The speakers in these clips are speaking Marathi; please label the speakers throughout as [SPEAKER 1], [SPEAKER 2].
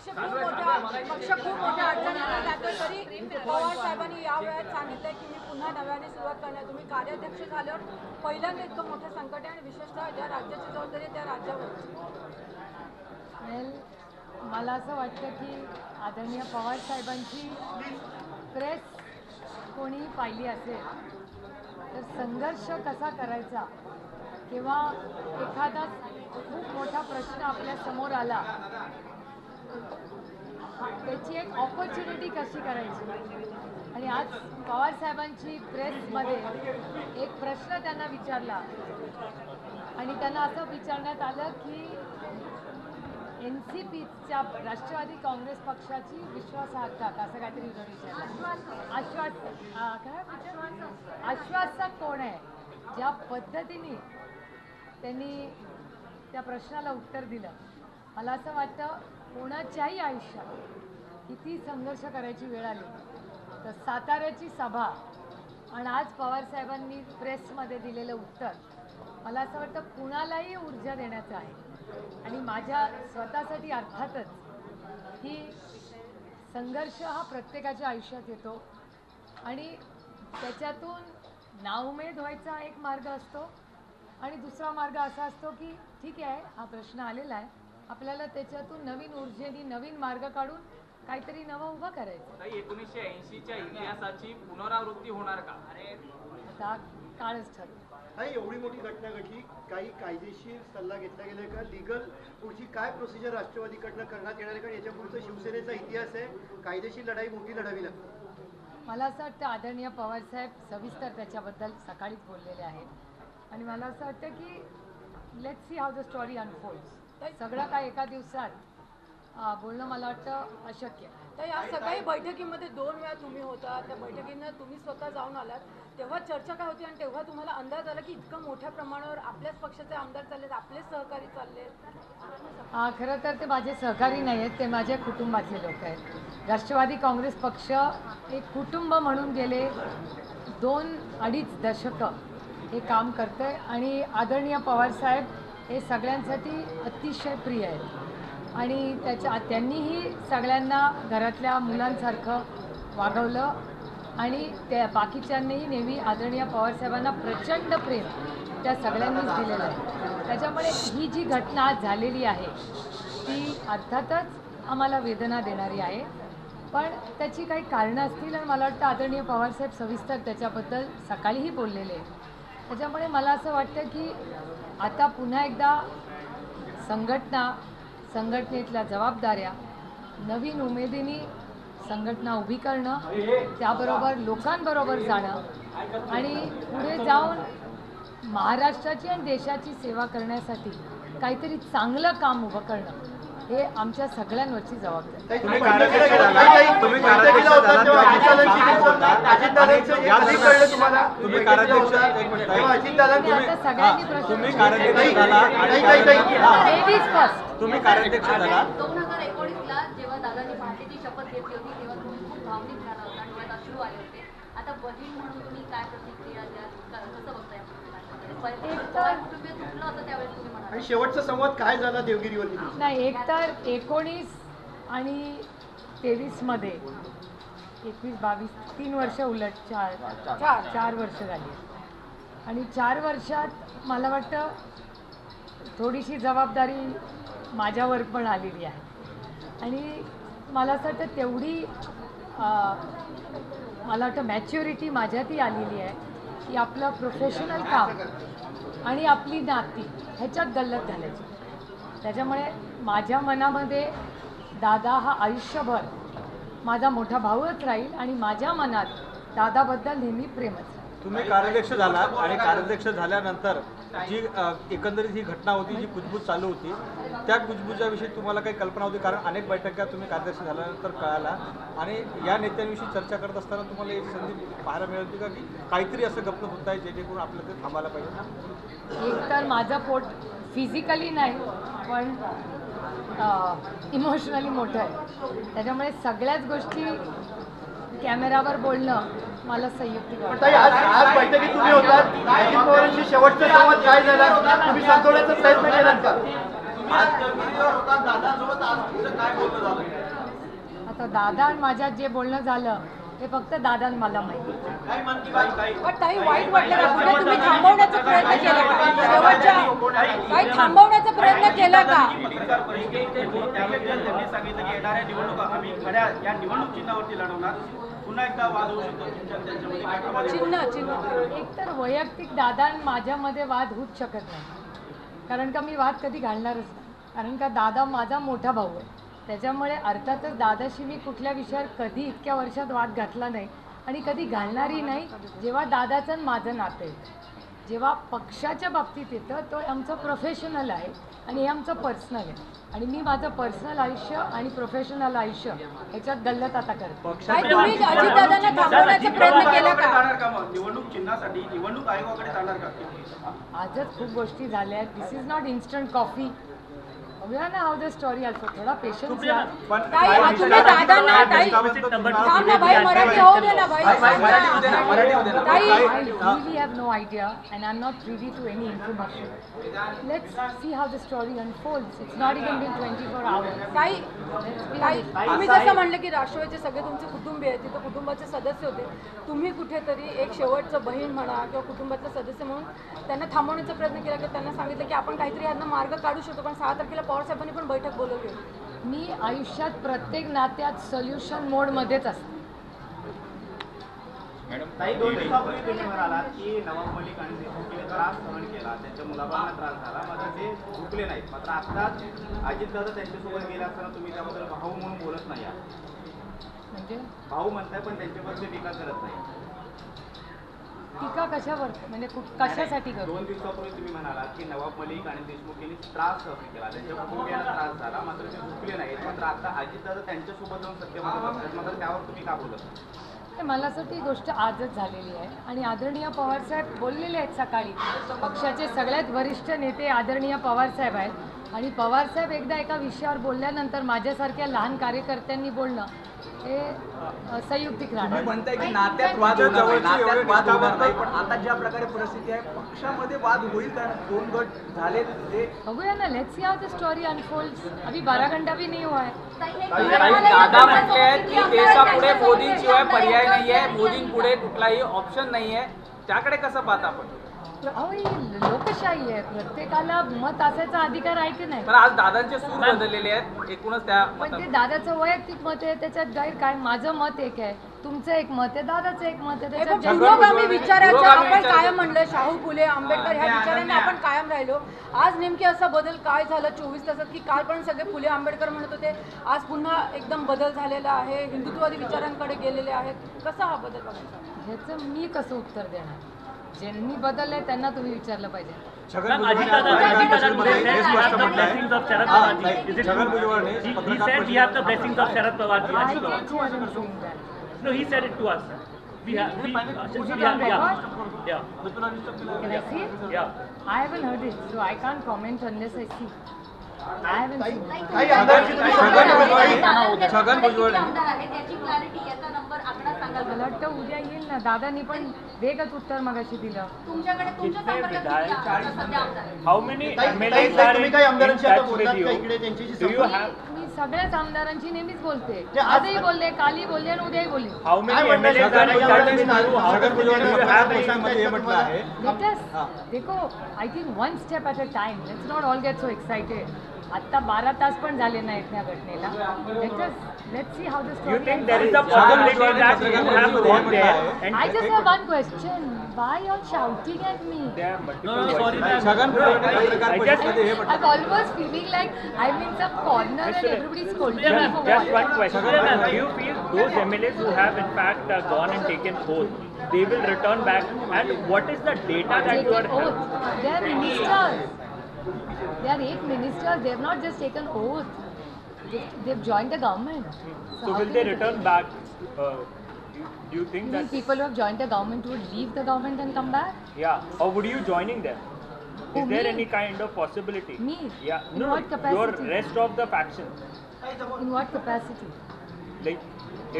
[SPEAKER 1] पक्ष खूप मोठ्या अडचणीत जातो, तरी पवार साहेबांनी या वेळात सांगितलंय की मी पुन्हा नव्याने सुरुवात करणार. तुम्ही कार्याध्यक्ष झाल्यावर पहिल्यांदा इतकं मोठं संकट आहे आणि विशेषतः ज्या राज्याची जबाबदारी आहे त्या राज्यावर.
[SPEAKER 2] मला असं वाटतं की आदरणीय पवार साहेबांची प्रेस कोणीही पाहिली असेल तर संघर्ष कसा करायचा किंवा एखादा खूप मोठा प्रश्न आपल्या समोर आला त्याची एक ऑपॉर्च्युनिटी कशी करायची. आणि आज पवार साहेबांची प्रेसमध्ये एक प्रश्न त्यांना विचारला आणि त्यांना असं विचारण्यात आलं की NCPच्या राष्ट्रवादी काँग्रेस पक्षाची विश्वासार्हता असं काहीतरी विचारलं. आश्वासक कोण आहे. ज्या पद्धतीने त्यांनी त्या प्रश्नाला उत्तर दिलं, मला असं वाटतं कोणाच्याही आयुष्यात किती संघर्ष करायची वेळ आली तर साताऱ्याची सभा आणि आज पवारसाहेबांनी प्रेसमध्ये दिलेलं उत्तर मला असं वाटतं कुणालाही ऊर्जा देण्याचं आहे. आणि माझ्या स्वतःसाठी अर्थातच ही संघर्ष हा प्रत्येकाच्या आयुष्यात येतो आणि त्याच्यातून नाउमेद व्हायचा एक मार्ग असतो आणि दुसरा मार्ग असा असतो की ठीक आहे हा प्रश्न आलेला आहे, आपल्याला त्याच्यातून नवीन ऊर्जेने नवीन मार्ग काढून काहीतरी नवं उभं करायचं.
[SPEAKER 3] 1980च्या इतिहासाची पुनरावृत्ती होणार का?
[SPEAKER 2] आता काळच ठरलं.
[SPEAKER 4] एवढी मोठी घटना घडली, काही कायदेशीर सल्ला घेतला गेलाय का? लीगल पुढची काय प्रोसिजर राष्ट्रवादीकडनं करण्यात येणार आहे? कारण याच्या पुढचा शिवसेनेचा इतिहास आहे, कायदेशीर लढाई मोठी लढावी लागते.
[SPEAKER 2] मला असं वाटतं आदरणीय पवारसाहेब सविस्तर त्याच्याबद्दल सकाळीच बोललेले आहेत आणि मला असं वाटतं की let's see how the story unfolds. सगळं काय एका दिवसात बोलणं मला वाटतं अशक्य.
[SPEAKER 1] तर या सकाळी बैठकीमध्ये 2 वेळा तुम्ही होता, त्या बैठकीनं तुम्ही स्वतः जाऊन आलात, तेव्हा चर्चा काय होती आणि तेव्हा तुम्हाला अंदाज आला की इतकं मोठ्या प्रमाणावर आपल्याच पक्षाचे आमदार चाललेत, आपलेच सहकारी चाललेत?
[SPEAKER 2] खरं तर ते माझे सहकारी नाही आहेत, ते माझ्या कुटुंबातले लोक आहेत. राष्ट्रवादी काँग्रेस पक्ष एक कुटुंब म्हणून गेले 2-2.5 दशकं हे काम करतं आहे आणि आदरणीय पवारसाहेब हे सगळ्यांसाठी अतिशय प्रिय आहेत आणि त्यांनीही सगळ्यांना घरातल्या मुलांसारखं वागवलं आणि त्या बाकीच्यांनीही नेहमी आदरणीय पवारसाहेबांना प्रचंड प्रेम त्या सगळ्यांनीच दिलेलं आहे. त्याच्यामुळे ही जी घटना आज झालेली आहे ती अर्थातच आम्हाला वेदना देणारी आहे, पण त्याची काही कारणं असतील आणि मला वाटतं आदरणीय पवारसाहेब सविस्तर त्याच्याबद्दल सकाळीही बोललेले आहेत. त्याच्यामुळे मला असं वाटतं की आता पुन्हा एकदा संघटनेतल्या जबाबदाऱ्या नवीन उमेदीने संघटना उभी करणं, त्याबरोबर लोकांबरोबर जाणं आणि पुढे जाऊन महाराष्ट्राची आणि देशाची सेवा करण्यासाठी काहीतरी चांगलं काम उभं करणं हे आमच्या सगळ्यांवरची जबाबदारी.
[SPEAKER 5] तुम्ही कार्याध्यक्ष झाला 2019ला जेव्हा दादांनी पार्टीची शपथ घेतली होती तेव्हा तुम्ही खूप भावनिक झाला होता, डोळ्यात अश्रू आले होते. आता बहीण म्हणून तुम्ही काय प्रतिक्रिया द्याल, कसं बघताय? कुटुंबीय तुटलं होतं त्यावेळेस तुम्ही म्हणाला.
[SPEAKER 4] आणि शेवटचा संवाद काय झाला देवगिरीवरती?
[SPEAKER 2] नाही, एक तर 19 आणि 23 मध्ये 21-22 3 वर्ष उलट 4 वर्ष झाली आणि 4 वर्षात मला वाटतं थोडीशी जबाबदारी माझ्यावर पण आलेली आहे आणि मला असं वाटतं तेवढी मला वाटतं मॅच्युरिटी माझ्यातही आलेली आहे की आपलं प्रोफेशनल काम आणि आपली नाती ह्याच्यात गल्लत घालायची. त्याच्यामुळे माझ्या मनामध्ये दादा हा आयुष्यभर माझा मोठा भाऊच राहील आणि माझ्या मनात दादाबद्दल नेहमी प्रेमच राहील.
[SPEAKER 6] तुम्ही कार्याध्यक्ष झाला आणि कार्याध्यक्ष झाल्यानंतर जी एकंदरीत ही घटना होती, जी कुजबूज चालू होती, त्या कुजबूजाविषयी तुम्हाला काही कल्पना होती? कारण अनेक बैठका तुम्ही कार्याध्यक्ष झाल्यानंतर कळाला आणि या नेत्यांविषयी चर्चा करत असताना तुम्हाला एक संधी पाहायला मिळत का की काहीतरी असं गप्प होत आहे जेणेकरून आपलं ते थांबायला पाहिजे?
[SPEAKER 2] एक तर माझं पोट फिजिकली नाही पण इमोशनली मोठं आहे, त्याच्यामुळे सगळ्याच गोष्टी कॅमेरावर बोलणं मला संयुक्त वाटतं.
[SPEAKER 4] आज बैठकीत तुम्ही होतात, अजित पवारांशी शेवटचा संवाद काय झाला? तुम्ही सांत्वण्याचा प्रयत्न केलात का?
[SPEAKER 2] आता दादा आणि माझ्यात जे बोलणं झालं ते फक्त दादा आणि मला माहिती.
[SPEAKER 1] पण ताई वाईट वाटलं का? कुठे तुम्ही थांबवण्याचा प्रयत्न केला का? शेवटच्या काही थांबवण्याचा प्रयत्न केला का?
[SPEAKER 7] पत्रकार परिषदेचे त्यावेळी त्यांनी सांगितलं की येणाऱ्या निवडणुका आम्ही खऱ्या या निवडणूक चिन्हावरती लढवणार. पुन्हा एकदा वाद होऊ शकतो तुमच्या त्यांच्यामध्ये काय प्रमाणे?
[SPEAKER 1] चिन्ह
[SPEAKER 2] एकतर वैयक्तिक दादा आणि माझ्यामध्ये वाद होऊच शकत नाही, कारण का मी वाद कधी घालणारच नाही. कारण का दादा माझा मोठा भाऊ आहे, त्याच्यामुळे अर्थातच दादाशी मी कुठल्या विषयावर कधी इतक्या वर्षात वाद घातला नाही आणि कधी घालणारही नाही. जेव्हा दादाचं आणि माझं नातं आहे, जेव्हा पक्षाच्या बाबतीत येतं तो आमचं प्रोफेशनल आहे आणि हे आमचं पर्सनल आहे आणि मी माझं पर्सनल आयुष्य आणि प्रोफेशनल आयुष्य ह्याच्यात गल्लत आता करतो.
[SPEAKER 1] काय तुम्ही अजितदादांना थांबवण्याचा प्रयत्न केला का?
[SPEAKER 7] जाणार का मग निवडणूक चिन्हासाठी निवडणूक आयोगाकडे जाणार का?
[SPEAKER 2] आजच खूप गोष्टी झाल्या आहेत. दिस इज नॉट इन्स्टंट कॉफी. बघूया ना हाऊ द स्टोरी ऑल्सो. थोडा पेशन्स घ्या.
[SPEAKER 1] ताई तुम्ही दादांना ताई थांब ना भाई, मराठी होऊ दे ना भाई. ताई
[SPEAKER 2] I really have no idea and I'm not privy to any information. Let's see how the story unfolds. It's not even been 24 hours.
[SPEAKER 1] ताई तुम्ही जसं म्हणलं की राष्ट्रवादीचे सगळे तुमचे कुटुंबीय आहेत, तिथं कुटुंबाचे सदस्य होते, तुम्ही कुठेतरी एक शेवटचं बहीण म्हणा किंवा कुटुंबातलं सदस्य म्हणून त्यांना थांबवण्याचा प्रयत्न केला की त्यांना सांगितलं की आपण काहीतरी यांना मार्ग काढू शकतो, पण 6 तारखेला पवार साहेबांनी पण बैठक बोलवली होती.
[SPEAKER 2] मी आयुष्यात प्रत्येक नात्यात सोल्युशन मोडमध्येच असते.
[SPEAKER 7] ताई 2 दिवसापूर्वी तुम्ही म्हणालात की नवाब मलिक आणि देशमुखने त्रास सहन केला, त्यांच्या मुलाबाळांना त्रास झाला, मात्र ते झुकले नाहीत. मात्र आत्ताच अजितदादा त्यांच्यासोबत गेले असताना तुम्ही त्याबद्दल भाऊ म्हणून बोलत नाही आहात.
[SPEAKER 2] म्हणजे
[SPEAKER 7] भाऊ म्हणताय पण त्यांच्याबद्दल टीका करत नाही.
[SPEAKER 2] टीका कशावर, म्हणजे कशासाठी करू?
[SPEAKER 7] 2 दिवसापूर्वी तुम्ही म्हणालात की नवाब मलिक आणि देशमुख यांनी त्रास सहन केला, त्यांच्या कुटुंबियांना त्रास झाला, मात्र ते झुकले नाहीत. मात्र आता अजितदादा त्यांच्यासोबत जाऊन सत्य मानतात, मात्र त्यावर तुम्ही का बोलत?
[SPEAKER 2] मला असं वाटतं ही गोष्ट आजच झालेली आहे आणि आदरणीय पवारसाहेब बोललेले आहेत सकाळी. पक्षाचे सगळ्यात वरिष्ठ नेते आदरणीय पवारसाहेब आहेत आणि पवारसाहेब एकदा एका विषयावर बोलल्यानंतर माझ्यासारख्या लहान कार्यकर्त्यांनी बोलणं हे संयुक्तिक राहणार.
[SPEAKER 8] म्हणताय की नात्यात वाद होणार नाही, नात्यात वाद होणार नाही, पण आता ज्या प्रकारे परिस्थिती आहे पक्षामध्ये वाद होईल, कारण 2 गट झाले ते
[SPEAKER 2] बघूया ना. Let's see how the story unfolds. अभी 12 घंटा भी नहीं हुआ है.
[SPEAKER 3] दादा म्हणतात की देशापुढे मोदींशिवाय पर्याय नाहीये, मोदींपुढे कुठलाही ऑप्शन नाहीये, त्याकडे कसं पाहता आपण?
[SPEAKER 2] अहो ही लोकशाही आहे, प्रत्येकाला मत असायचा अधिकार आहे की नाही.
[SPEAKER 3] पण आज दादांचे सूर बदललेले आहेत, एकूणच त्या
[SPEAKER 2] पण ते दादाचं वैयक्तिक मत आहे, त्याच्यात गैर काय. माझं मत एक आहे, तुमचं एक मत आहे, दादाचं एक मत आहे. त्याच्यात
[SPEAKER 1] पुरोगामी विचाराचं आपण कायम म्हणलं, शाहू फुले आंबेडकर ह्या विचारांना आपण कायम राहिलो. आज नेमकी असा बदल काय झाला 24 तासात की काल पण सगळे फुले आंबेडकर म्हणत होते, आज पुन्हा एकदम बदल झालेला आहे, हिंदुत्ववादी विचारांकडे गेलेले आहेत. कसा हा बदल बघायचा?
[SPEAKER 2] ह्याचं मी कसं उत्तर देणार? ज्यांनी बदललंय त्यांना तुम्ही विचारलं पाहिजे.
[SPEAKER 6] छगन भुजबळने पत्रकार
[SPEAKER 2] I did hear him saying that.
[SPEAKER 9] No, he said it to us. We have.
[SPEAKER 2] Is it on record? Can I see it?
[SPEAKER 9] Yeah.
[SPEAKER 2] I haven't heard it, so I can't comment unless I see. I haven't seen it.
[SPEAKER 4] काही आमदारांची तुम्ही
[SPEAKER 6] छगन भुजबळ
[SPEAKER 5] आमदार आहे त्याची क्लॅरिटी याचा नंबर आकडा सांगाल
[SPEAKER 2] मला
[SPEAKER 5] का?
[SPEAKER 2] वाटतं उद्या येईल ना. दादानी पण वेगच उत्तर मगाशी दिलं.
[SPEAKER 5] तुमच्याकडे तुमच्या संपर्कात किती आता सध्या आमदार आहेत?
[SPEAKER 9] How many
[SPEAKER 4] ताई,
[SPEAKER 9] MLAs
[SPEAKER 4] ताई,
[SPEAKER 9] are
[SPEAKER 4] तुम्ही
[SPEAKER 9] in
[SPEAKER 4] काही आमदारांशी आता
[SPEAKER 9] touch with
[SPEAKER 4] बोललात का
[SPEAKER 9] you?
[SPEAKER 4] इकडे त्यांच्याशी
[SPEAKER 9] Do you
[SPEAKER 4] संपर्क?
[SPEAKER 9] have
[SPEAKER 2] मी सगळ्याच आमदारांची नेहमीच बोलते.
[SPEAKER 4] ते आज-
[SPEAKER 2] आजही बोलले, कालही बोलले आणि उद्याही बोलले.
[SPEAKER 9] how
[SPEAKER 4] काय
[SPEAKER 9] many
[SPEAKER 4] म्हणणं
[SPEAKER 9] MLAs
[SPEAKER 4] आहे?
[SPEAKER 9] are in touch with you? How
[SPEAKER 6] Chhagan भुजबळने
[SPEAKER 9] do you
[SPEAKER 6] पत्रकार
[SPEAKER 9] have
[SPEAKER 6] परिषदेमध्ये हे म्हटलं आहे.
[SPEAKER 2] Let us, देखो, I think one step at a time. Let's not all get so excited. आता 12 तास पण झाले नाहीत त्या घटनेला. Let's see how the story
[SPEAKER 9] You think there is a
[SPEAKER 2] unfolds.
[SPEAKER 9] possibility that you have gone there and
[SPEAKER 2] I just have one question. Why you all shouting at me?
[SPEAKER 9] there are multiple voices.
[SPEAKER 6] Chhagan भुजबळने पत्रकार परिषदेमध्ये हे म्हटलं
[SPEAKER 2] I'm almost feeling like I'm in some corner and everybody's scolding me for
[SPEAKER 9] Just
[SPEAKER 2] what?
[SPEAKER 9] one question. Do you feel those MLAs who have in fact gone and taken oath, they will return back? And what is the data that you are
[SPEAKER 2] Taken oath. They are ministers. They are 8 ministers. They have not just taken oath. They've joined the government.
[SPEAKER 9] So
[SPEAKER 2] how
[SPEAKER 9] will
[SPEAKER 2] can
[SPEAKER 9] they
[SPEAKER 2] you-
[SPEAKER 9] return back? Do you think
[SPEAKER 2] You mean
[SPEAKER 9] that?
[SPEAKER 2] people who have joined the government would leave the government and come back?
[SPEAKER 9] Yeah. Or would you joining them?
[SPEAKER 2] Who,
[SPEAKER 9] Is there
[SPEAKER 2] me?
[SPEAKER 9] any kind of possibility?
[SPEAKER 2] Me?
[SPEAKER 9] Yeah.
[SPEAKER 2] In
[SPEAKER 9] No.
[SPEAKER 2] what capacity?
[SPEAKER 9] Your rest of the faction.
[SPEAKER 2] In what capacity?
[SPEAKER 9] Like,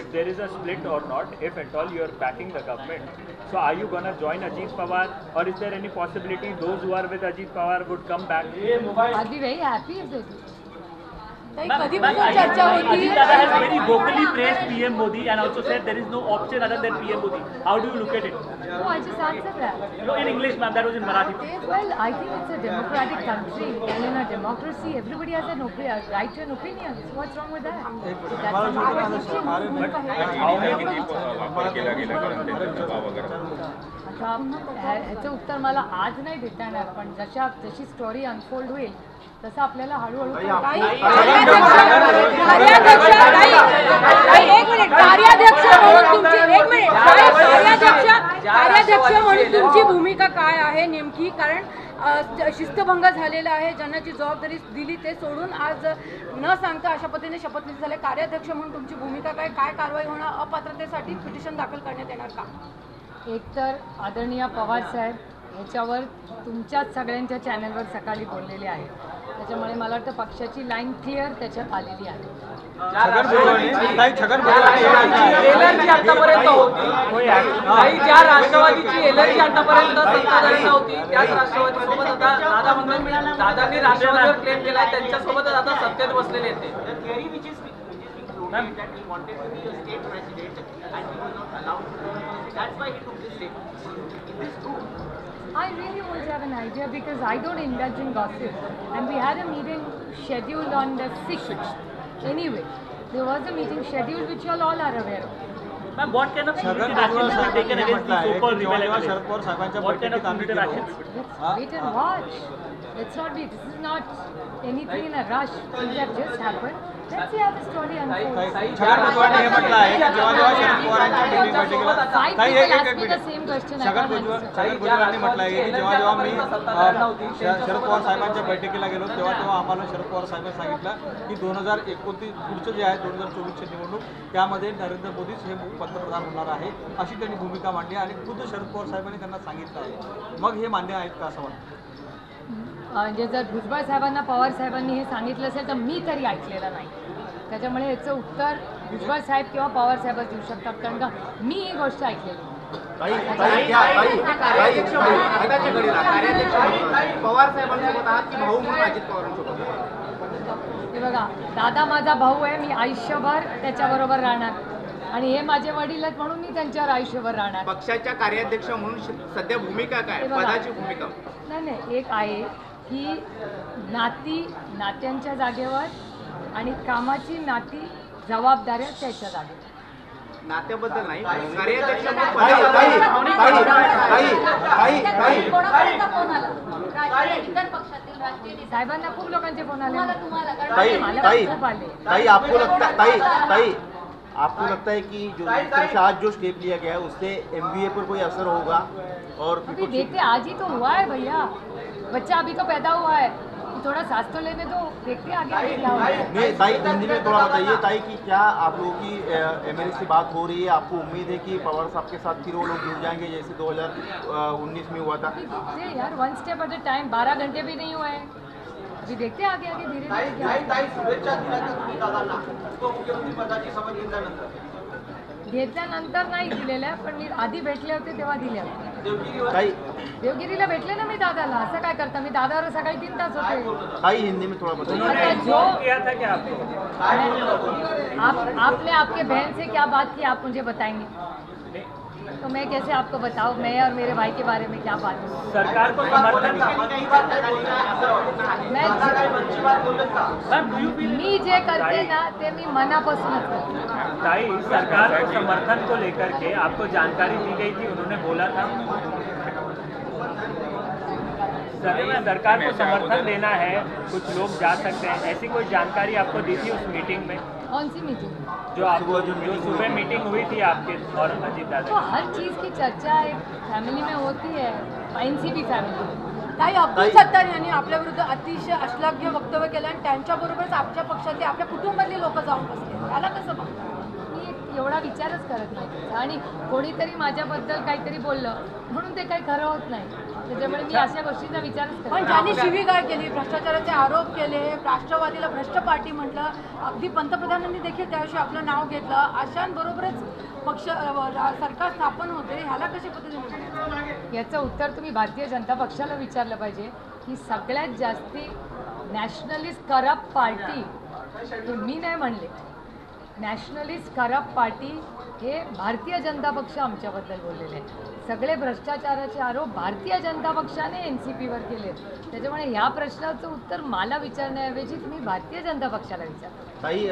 [SPEAKER 9] if there is a split or not, if at all you are backing the government, so are you gonna join Ajit Pawar, or is there any possibility those who are with Ajit Pawar would come back?
[SPEAKER 2] I'll be very happy if they do.
[SPEAKER 1] ताई,
[SPEAKER 9] Ma'am,
[SPEAKER 1] कधीपासून चर्चा होती
[SPEAKER 9] Ajit Dada has very vocally praised PM Modi and also said there is no option other than PM Modi. How do you look at it?
[SPEAKER 2] No, I just answered that.
[SPEAKER 9] No, in English, ma'am. That was in Marathi.
[SPEAKER 2] Well, I think it's a democratic country, and in a democracy, everybody has a right to an opinion. So what's wrong with that? That's a private issue. आता ह्याचं उत्तर मला आज नाही देता येणार, पण जशी स्टोरी अनफोल्ड होईल तसं आपल्याला हळूहळू
[SPEAKER 1] कार्याध्यक्ष म्हणून तुमची भूमिका काय आहे नेमकी? कारण शिस्तभंग झालेला आहे, ज्यांना जी जबाबदारी दिली ते सोडून आज न सांगता अशा पद्धतीने शपथविधी झाले. कार्याध्यक्ष म्हणून तुमची भूमिका काय कारवाई होणार? अपात्रतेसाठी पिटिशन दाखल करण्यात येणार का?
[SPEAKER 2] एकतर आदरणीय पवार साहेब ह्याच्यावर तुमच्याच सगळ्यांच्या चॅनलवर सकाळी बोललेले आहे, त्याच्यामुळे मला वाटतं पक्षाची लाईन क्लिअर त्याच्यात आलेली आहे.
[SPEAKER 3] एलर्जी आतापर्यंत होती काही ज्या राष्ट्रवादीची एलर्जी आतापर्यंत सत्ताधारी नव्हती त्याच राष्ट्रवादी सोबत आता दादा म्हणून दादांनी राष्ट्रवादीवर क्लेम केला त्यांच्यासोबतच आता सत्तेत बसलेले येते.
[SPEAKER 2] I really want to have an idea because I don't indulge in gossip, and we had a meeting scheduled on the 6th. Anyway, there was a meeting scheduled which you all are aware of.
[SPEAKER 9] Ma'am, what kind of
[SPEAKER 6] Chhagan
[SPEAKER 9] actions
[SPEAKER 6] Bhujbal
[SPEAKER 9] have taken
[SPEAKER 6] साहेबांनी
[SPEAKER 9] against
[SPEAKER 6] म्हटलं
[SPEAKER 9] the
[SPEAKER 6] आहे
[SPEAKER 9] so-called
[SPEAKER 6] की जेव्हा
[SPEAKER 9] rebel
[SPEAKER 6] शरद पवार साहेबांच्या
[SPEAKER 9] What kind of
[SPEAKER 6] बैठकीत आम्ही
[SPEAKER 9] punitive
[SPEAKER 6] गेलो
[SPEAKER 9] actions?
[SPEAKER 2] Let's wait and watch. Let's not be. This is not anything in a rush. Things have just happened. Let's see how the story unfolds.
[SPEAKER 6] Chhagan भुजबळने हे म्हटलं आहे की जेव्हा शरद पवारांच्या दिल्ली बैठकीला
[SPEAKER 2] Five
[SPEAKER 6] काही
[SPEAKER 2] people
[SPEAKER 6] एक
[SPEAKER 2] asked
[SPEAKER 6] एक
[SPEAKER 2] me the
[SPEAKER 6] minute
[SPEAKER 2] same question. I
[SPEAKER 6] Chhagan
[SPEAKER 2] can't answer.
[SPEAKER 6] भुजबळांनी म्हटलं आहे की जेव्हा मी शरद पवार साहेबांच्या बैठकीला गेलो तेव्हा आम्हाला शरद पवार साहेबांनी सांगितलं की 2029 पुढचं जे आहे 2024ची निवडणूक त्यामध्ये नरेंद्र मोदीच हे पंतप्रधान होणार आहे अशी त्यांनी भूमिका मांडली आणि खुद शरद पवार साहेबांनी त्यांना सांगितलं आहे. मग हे मान्य आहेत का असं वाटतं?
[SPEAKER 2] म्हणजे जर भुजबळ साहेबांना पवार साहेबांनी हे सांगितलं असेल तर मी तरी ऐकलेलं नाही, त्याच्यामुळे याचं उत्तर भुजबळ साहेब किंवा पवार साहेबच देऊ शकतात, कारण का मी ही गोष्ट ऐकलेली.
[SPEAKER 7] पवार साहेबांसोबत आहात की भाऊ म्हणून अजित पवारांसोबत?
[SPEAKER 2] हे बघा, दादा माझा भाऊ आहे, मी आयुष्यभर त्याच्याबरोबर राहणार आणि हे माझे वडील आहेत म्हणून मी त्यांच्यावर आयुष्यभर राहणार.
[SPEAKER 7] पक्षाच्या कार्याध्यक्ष म्हणून सध्या भूमिका काय,
[SPEAKER 2] हे बघा,
[SPEAKER 7] पदाची भूमिका?
[SPEAKER 2] नाही, एक आहे की नात्यांच्या जागेवर आणि कामाची नाती जबाबदाऱ्या त्याच्या जागेवर.
[SPEAKER 7] नात्याबद्दल नाही, कार्याध्यक्ष
[SPEAKER 2] साहेबांना खूप लोकांचे फोन आले,
[SPEAKER 10] आपको लगता है कि जो आज जो स्टेप लिया गया है उससे MBA पर कोई असर होगा? और
[SPEAKER 2] अभी देखते, आज ही तो हुआ है भैया, बच्चा अभी तो पैदा हुआ है, थोड़ा सांस तो लेने दो, देखते आगे क्या होगा.
[SPEAKER 10] नहीं ताई, हिंदी में थोड़ा बताइए ताई कि क्या आप लोगों की MLA से बात हो रही है? आपको उम्मीद है कि पवार साहब के साथ फिर वो लोग जुड़ जाएंगे जैसे 2019 में हुआ था?
[SPEAKER 2] देखते यार, one step at a time. 12 घंटे भी नहीं हुए हैं, अभी देखते आगे धीरे घेतल्यानंतर नाही दिलेल्या, पण मी आधी भेटले होते तेव्हा दिल्या. देवगिरीला भेटले ना मी दादाला. असं काय करता, मी दादावर सकाळी 3 तास होते.
[SPEAKER 10] ताई हिंदी में थोड़ा बताइए.
[SPEAKER 2] आपने आपके बहन से क्या बात की, आप मुझे बताएंगे? तो मैं कैसे आपको बताऊं, मैं और मेरे भाई के बारे में क्या बात है?
[SPEAKER 9] सरकार को समर्थन
[SPEAKER 2] मी जे करते ना ते मी मनापासूनच करते.
[SPEAKER 9] ताई, सरकार को समर्थन को लेकर के आपको जानकारी दी गई थी, उन्होंने बोला था सरकार को समर्थन देना है, कुछ लोग जा सकते हैं, ऐसी कोई जानकारी आपको दी थी उस मीटिंग में?
[SPEAKER 2] कौन सी मीटिंग?
[SPEAKER 9] जो सुबह मीटिंग हुई थी आपके और अजीत दादा.
[SPEAKER 2] तो हर चीज़ की चर्चा एक फॅमिली में होती है, NCP फॅमिली.
[SPEAKER 1] ताई, अब्दुल सत्तार यांनी आपल्या विरुद्ध अतिशय अश्लाघ्य वक्तव्य केलं आणि त्यांच्याबरोबरच आपल्या पक्षातले आपल्या कुटुंबातले लोक जाऊन बसले, त्याला कसं बघता?
[SPEAKER 2] मी एवढा विचारच करत नाही आणि कोणीतरी माझ्याबद्दल काहीतरी बोललं म्हणून ते काही खरं होत नाही, त्याच्यामुळे मी अशा गोष्टींचा विचारच करते.
[SPEAKER 1] पण ज्यांनी शिवीगाळ केली, भ्रष्टाचाराचे आरोप केले, राष्ट्रवादीला भ्रष्ट पार्टी म्हटलं, अगदी पंतप्रधानांनी देखील त्याविषयी आपलं नाव घेतलं, अशांबरोबरच पक्ष सरकार स्थापन होते, ह्याला कशा पद्धतीने?
[SPEAKER 2] याचं उत्तर तुम्ही भारतीय जनता पक्षाला विचारलं पाहिजे की सगळ्यात जास्ती नॅशनलिस्ट करप्ट पार्टी हे मी नाही म्हणले. नॅशनलिस्ट करप्ट पार्टी हे भारतीय जनता पक्ष आमच्याबद्दल बोललेले आहे. सगळे भ्रष्टाचाराचे आरोप भारतीय जनता पक्षाने NCPवर केले. त्याच्यामुळे ह्या प्रश्नाचं उत्तर मला विचारण्याऐवजी तुम्ही भारतीय जनता पक्षाला विचारा.
[SPEAKER 10] ताई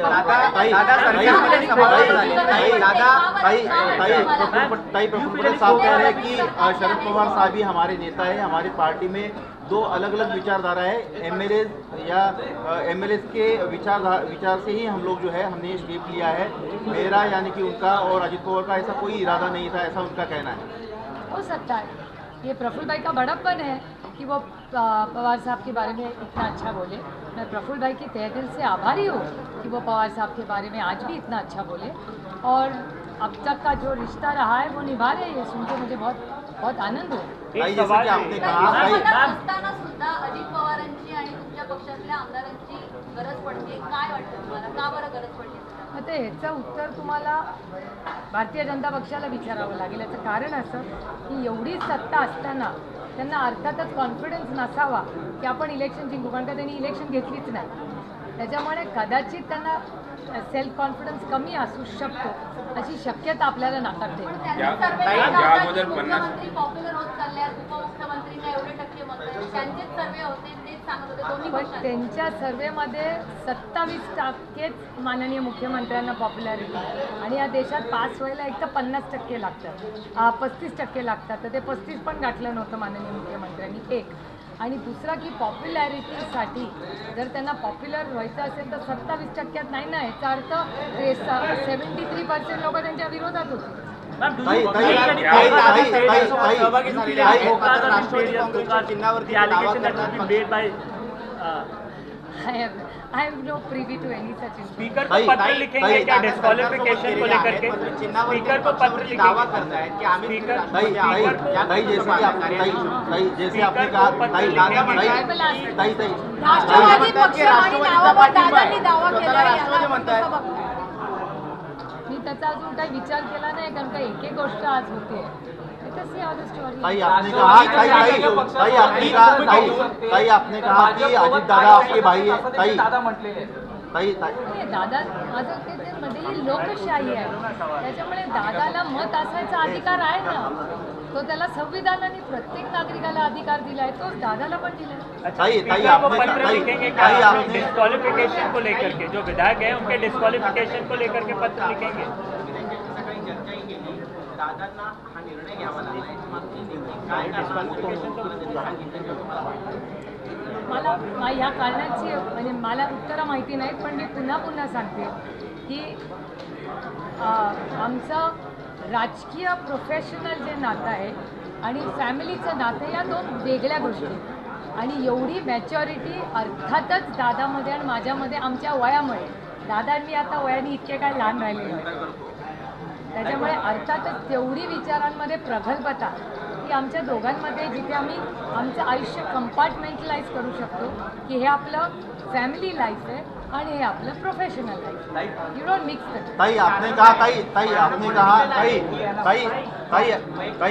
[SPEAKER 10] प्रफुल्ल पटेल साहब कह रहे हैं कि शरद पवार साहब ही हमारे नेता है. हमारी पार्टी में दो अलग अलग विचारधारा है. एमएलए के विचार से ही हम लोग जो है हमने स्टेप लिया है. मेरा यानी कि उनका और अजित पवार का ऐसा कोई इरादा नहीं था, ऐसा उनका कहना है.
[SPEAKER 2] हो सकता है ये प्रफुल्ल भाई का बड़प्पन है कि वो पवार साहब के बारे में इतना अच्छा बोले. मैं प्रफुल्ल भाई की तहे दिल से आभारी हूँ कि वो पवार साहब के बारे में आज भी इतना अच्छा बोले और अब तक का जो रिश्ता रहा है वो निभा रहे हैं. ये सुन के मुझे बहुत आनंद हो.
[SPEAKER 10] आपने कहा
[SPEAKER 5] असताना सुद्धा अजित पवारांची आणि तुमच्या पक्षातल्या आमदारांची गरज पडते. काय वाटतं तुम्हाला, का बरं गरज पडते?
[SPEAKER 2] आता ह्याचं उत्तर तुम्हाला भारतीय जनता पक्षाला विचारावं लागेल. याचं कारण असं की एवढी सत्ता असताना त्यांना अर्थातच कॉन्फिडन्स नसावा की आपण इलेक्शन जिंकू, कारण का त्यांनी इलेक्शन घेतलीच नाही. त्याच्यामुळे कदाचित त्यांना सेल्फ कॉन्फिडन्स कमी असू शकतो अशी शक्यता आपल्याला नाकारते.
[SPEAKER 5] मुख्यमंत्री पॉप्युलर होत चालल्यात, उपमुख्यमंत्रींना एवढे टक्के मत आहेत, त्यांचेच सर्वे होते, तेच सांगत होते दोन्ही
[SPEAKER 2] पण
[SPEAKER 5] पक्षात.
[SPEAKER 2] त्यांच्या सर्वेमध्ये 27% माननीय मुख्यमंत्र्यांना पॉप्युलॅरिटी आणि या देशात पास व्हायला एक तर 50% लागतात, 35% लागतात. तर ते 35 पण गाठलं नव्हतं माननीय मुख्यमंत्र्यांनी. एक आणि दुसरा की पॉप्युलॅरिटीसाठी जर त्यांना पॉप्युलर व्हायचं असेल तर 27% नाही ना. याचा अर्थ 73% लोक त्यांच्या विरोधात होते. I have no privy to any such information.
[SPEAKER 9] Speaker को पत्र लिखेंगे क्या डिस्क्वालिफिकेशन को लेकर के? स्पीकर को पत्र लिखेंगे.
[SPEAKER 7] दावा करता है कि आमिर
[SPEAKER 10] जैसे आपने कहा
[SPEAKER 1] राष्ट्रवादी पक्ष आणि नावावर दादांनी दावा केला आहे.
[SPEAKER 2] मी त्याचा अजून काही विचार केला नाही, कारण का एक एक गोष्ट आज होते.
[SPEAKER 10] आपने कहा कि अजित दादा आपके भाई है.
[SPEAKER 2] दादा माझं ते म्हणजे ही लोकशाही आहे. त्याच्यामुळे दादाला मत असायचा अधिकार आहे ना. तो त्याला संविधानाने प्रत्येक नागरिकाला अधिकार दिला आहे, तो दादाला पण दिला.
[SPEAKER 9] डिस्क्वालिफिकेशन को लेकर के जो विधायक है उनके डिस्क्वालिफिकेशन को लेकर के पत्र लिखेंगे.
[SPEAKER 7] दादांना हा निर्णय घ्यावा लागला.
[SPEAKER 2] मला ह्या कारणाची म्हणजे मला उत्तरं माहिती नाहीत, पण मी पुन्हा सांगते की आमचं राजकीय प्रोफेशनल जे नातं आहे आणि फॅमिलीचं नातं या दोन वेगळ्या गोष्टी. आणि एवढी मॅच्युरिटी अर्थातच दादामध्ये आणि माझ्यामध्ये आमच्या वयामुळे, दादा आणि मी आता वयाने इतके काय लहान राहिलेलो आहे, त्याच्यामुळे अर्थातच तेवढी विचारांमध्ये प्रगल्भता की आमच्या दोघांमध्ये जिथे आम्ही आमचं आयुष्य कंपार्टमेंटलाइज करू शकतो की हे आपलं फॅमिली लाईफ आहे आणि हे आपलं professional life. You don't mix the.
[SPEAKER 10] ताई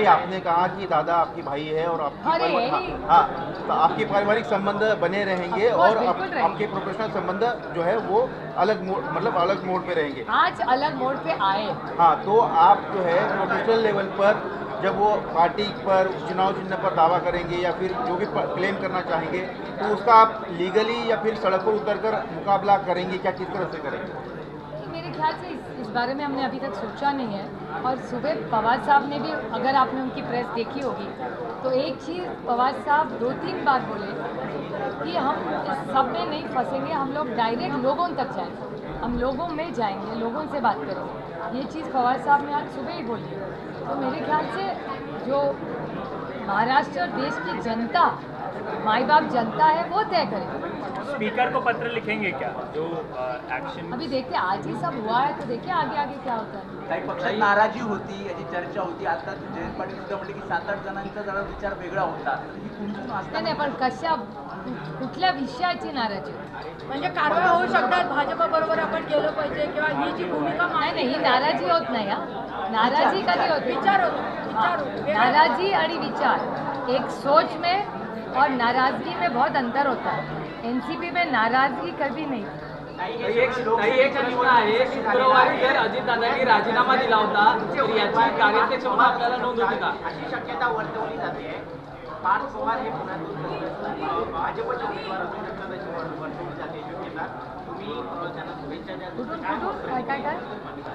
[SPEAKER 10] आपने कहा कि दादा आपकी भाई है और आपके पारिवारिक संबंध बने रहेंगे और आपके प्रोफेशनल संबंध जो है वो अलग मोड पे रहेंगे.
[SPEAKER 2] आज अलग मोड पे आए.
[SPEAKER 10] हाँ, तो आप जो है प्रोफेशनल लेवल पर जब वो पार्टी पर चुनाव चिन्ह पर दावा करेंगे या फिर जो भी क्लेम करना चाहेंगे तो उसका आप लीगली या फिर सड़क पर उतरकर मुकाबला करेंगे, क्या किस तरह से करेंगे?
[SPEAKER 2] मेरे ख्याल से इस बारे में हमने अभी तक सोचा नहीं है. और सुबह पवार साहब ने भी, अगर आपने उनकी प्रेस देखी होगी तो एक चीज़ पवार साहब 2-3 बार बोले कि हम इस सब में नहीं फंसेंगे, हम लोग डायरेक्ट लोगों तक जाएंगे, हम लोगों में जाएंगे, लोगों से बात करेंगे. ये चीज़ पवार साहब ने आज सुबह ही बोली. तो मेरे ख्याल से जो महाराष्ट्र देश की जनता, माई बाप जनता है, वो तय करेगी.
[SPEAKER 9] स्पीकर को पत्र लिखेंगे क्या जो एक्शन?
[SPEAKER 2] अभी देखते, आज ही सब हुआ है तो देखिए आगे क्या होता है.
[SPEAKER 8] काही पक्षात नाराजी होती, याची चर्चा होती. आता जयंत पाटील सुद्धा म्हटले की 7-8 जणांचा जरा विचार वेगळा होता. ही कुठून असते?
[SPEAKER 2] नाही, पण कुठल्या विषयाची नाराजी?
[SPEAKER 1] म्हणजे कारवाई होऊ शकतात, भाजप बरोबर आपण गेलो पाहिजे किंवा ही जी भूमिका
[SPEAKER 2] नाही, ही नाराजी होत नाही. नाराजी कधी होते?
[SPEAKER 1] विचार होतो.
[SPEAKER 2] नाराजी आणि विचार, एक सोच में और नाराजगी में बहुत अंतर होता है. एनसीपी में नाराजगी कभी नहीं.
[SPEAKER 3] एक प्रश्न आहे, शुक्रवारी जर अजितदादांनी राजीनामा दिला होता तर याची कार्याध्यक्ष म्हणून आपल्याला नोंद होती का?
[SPEAKER 7] अशी शक्यता वर्तवली जाते. पार्थ पवार हे पुण्यातून भाजपचे उमेदवार असू शकतात अशी वर्तवली जाते शक्यता. तुम्ही त्यांना शुभेच्छा द्या.
[SPEAKER 2] काय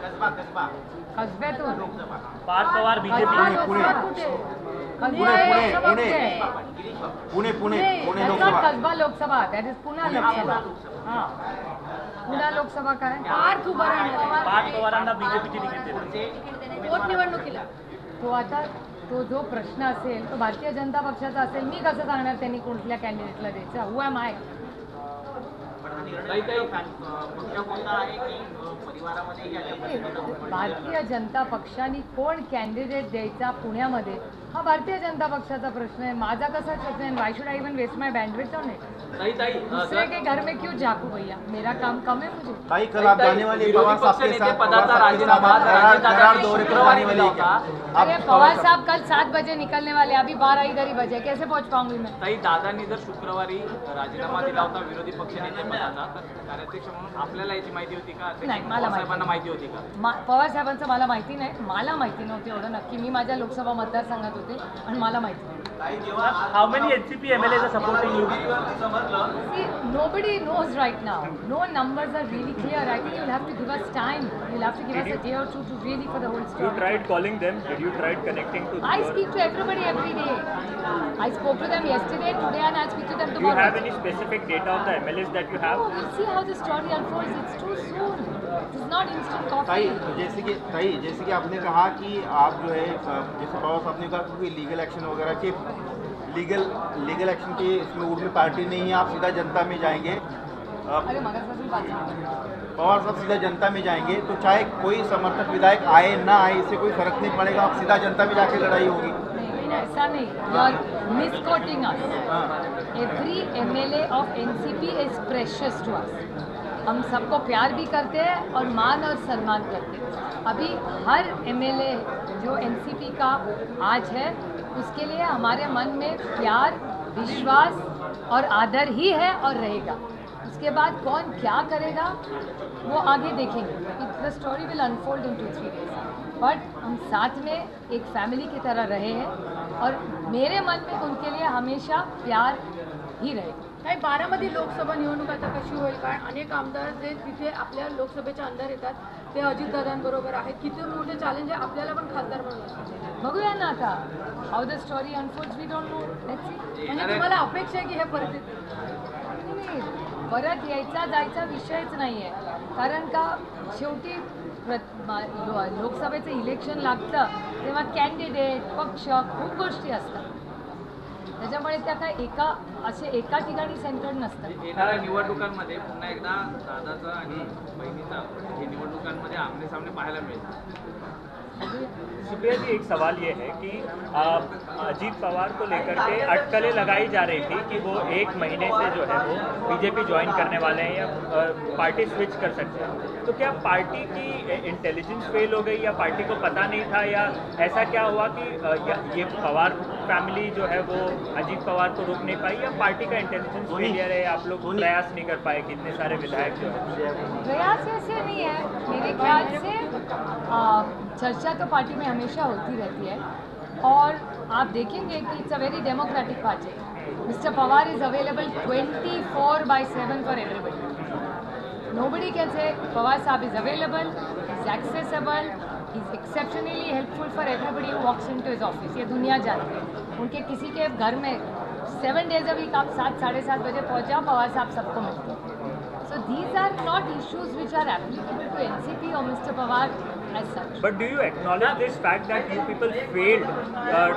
[SPEAKER 7] कसबा
[SPEAKER 2] कसब्यातून
[SPEAKER 7] Lok Sabha
[SPEAKER 9] Parth Pawar BJP
[SPEAKER 10] Pune Lok Sabha.
[SPEAKER 2] Kasba Lok Sabha, that is Puna Lok Sabha. हां, पुणा लोकसभा काय
[SPEAKER 1] पार्थ उभा राहणार
[SPEAKER 9] पार्थ पवारांना बीजेपीची तिकीट देते.
[SPEAKER 1] पोटनिवडणुकीला.
[SPEAKER 2] तो आता तो जो प्रश्न असेल तो भारतीय जनता पक्षाचा असेल. मी कसं सांगणार त्यांनी कुठल्या कॅन्डिडेटला द्यायचा? Who am I?
[SPEAKER 7] पक्ष कोणता आहे की परिवारामध्ये अशा पद्धतीनं
[SPEAKER 2] भारतीय जनता पक्षाने कोण कॅन्डिडेट द्यायचा पुण्यामध्ये हा भारतीय जनता पक्षाचा प्रश्न आहे. माझा कसा प्रश्न आहे? Why should I even waste my bandwidth on it? दूसरे के घर में क्यों झांकू भैया? मेरा काम कम है मुझे.
[SPEAKER 10] ताई, कल आप जाने वाले पवार साहब के साथ
[SPEAKER 3] पदाचा राजीनामा
[SPEAKER 10] करार दौरे पर जाने वाली है क्या?
[SPEAKER 2] अरे पवार साहब कल 7 बजे निकलने वाले, अभी 12 इधर ही बजे, कैसे पहुंच पाऊंगी मैं?
[SPEAKER 3] ताई, दादांनी जर शुक्रवारी राजीनामा दिला होता विरोधी पक्षनेते पदाचा तर कार्याध्यक्ष म्हणून आपल्याला याची माहिती होती का?
[SPEAKER 2] नाही, मला
[SPEAKER 3] साहेबांना माहिती होती का?
[SPEAKER 2] पवार साहेबांचं मला माहिती नाही. मला माहिती नव्हती एवढं नक्की. मी माझ्या लोकसभा मतदारसंघात होते आणि मला माहिती नव्हतं.
[SPEAKER 9] How many NCP MLAs are supporting you?
[SPEAKER 2] See, nobody knows right now. No numbers are really clear. I think you'll have to give us time. You'll have to give us a day or two to really for the whole story.
[SPEAKER 9] You tried calling them? Did you try connecting to
[SPEAKER 2] I speak to everybody every day. I spoke to them yesterday, today, and I'll speak to them
[SPEAKER 9] Do you
[SPEAKER 2] tomorrow.
[SPEAKER 9] have any specific data of the MLAs that you have?
[SPEAKER 2] No, we'll see how the story unfolds. It's too soon. It's not instant
[SPEAKER 10] ताई,
[SPEAKER 2] coffee.
[SPEAKER 10] जैसे कि आपने कहा कि आप जो है जैसे पवार साहब ने कहा कि लीगल एक्शन वगैरह के लीगल एक्शन के इसमें उर्मी पार्टी नहीं है, आप सीधा जनता में जाएंगे.
[SPEAKER 2] अरे मगरपासून पाच.
[SPEAKER 10] पवार साहब सीधा जनता में जाएंगे तो चाहे कोई समर्थक विधायक आए ना आए इससे कोई फर्क नहीं पड़ेगा, आप सीधा जनता में जाके लड़ाई होगी.
[SPEAKER 2] नहीं, ऐसा नहीं. You are misquoting us. Every MLA of NCP is precious to us. हम सबको प्यार भी करते हैं और मान और सम्मान करते हैं. अभी हर MLA जो NCP का आज है उसके लिए हमारे मन में प्यार, विश्वास और आदर ही है और रहेगा. उसके बाद कौन क्या करेगा वो आगे देखेंगे. The story will unfold in 2-3 days. But हम साथ में एक फैमिली की तरह रहे हैं और मेरे मन में उनके लिए हमेशा प्यार ही रहेगा.
[SPEAKER 1] काही बारामती लोकसभा निवडणूक आता कशी होईल? कारण अनेक आमदार जे तिथे आपल्या लोकसभेच्या अंदर येतात ते अजितदादांबरोबर आहेत. किती मोठे चॅलेंज आहे आपल्याला पण खासदार म्हणून.
[SPEAKER 2] बघूया ना आता how the story unfolds. We don't know. Let's see.
[SPEAKER 1] म्हणजे तुम्हाला अपेक्षा आहे की हे परिस्थिती
[SPEAKER 2] परत यायचा जायचा विषयच नाही आहे. कारण का शेवटी लोकसभेचं इलेक्शन लागतं तेव्हा कॅन्डिडेट पक्ष खूप गोष्टी असतात. त्याच्यामुळे त्या काय एका ठिकाणी सेंटर्ड नसतात.
[SPEAKER 3] येणाऱ्या निवडणुकांमध्ये पुन्हा एकदा दादाचा आणि बहिणीचा हे निवडणुकांमध्ये आमने सामने पाहायला मिळेल.
[SPEAKER 9] सुप्रिया जी, एक सवाल ये है कि अजीत पवार को लेकर के अटकलें लगाई जा रही थी कि वो 1 महीने से जो है वो बीजेपी ज्वाइन करने वाले हैं या पार्टी स्विच कर सकते हैं. तो क्या पार्टी की इंटेलिजेंस फेल हो गई या पार्टी को पता नहीं था या ऐसा क्या हुआ कि ये पवार फैमिली जो है वो अजीत पवार को रोक नहीं पाई या पार्टी का इंटेलिजेंस फेलियर है? आप लोग प्रयास नहीं कर पाए कि इतने सारे विधायक जो है?
[SPEAKER 2] प्रयास ऐसे नहीं है मेरे ख्याल से. चर्चा तो पार्टी में हमेशा होती रहती है और आप देखेंगे कि it's a very democratic party. Mister Pawar is available 24/7 for everybody. Nobody can say Pawar Saab is available, he's accessible, he's exceptionally helpful for everybody who walks into his office. ये दुनिया जानती है. उनके किसी के घर में 7 days a week आप 7-7:30 बजे पहुँच जाओ, पवार साहब सबको मिलते हैं. So these are not issues which are applicable to NCP or Mr. Pawar as such.
[SPEAKER 9] But do you acknowledge this fact that you people failed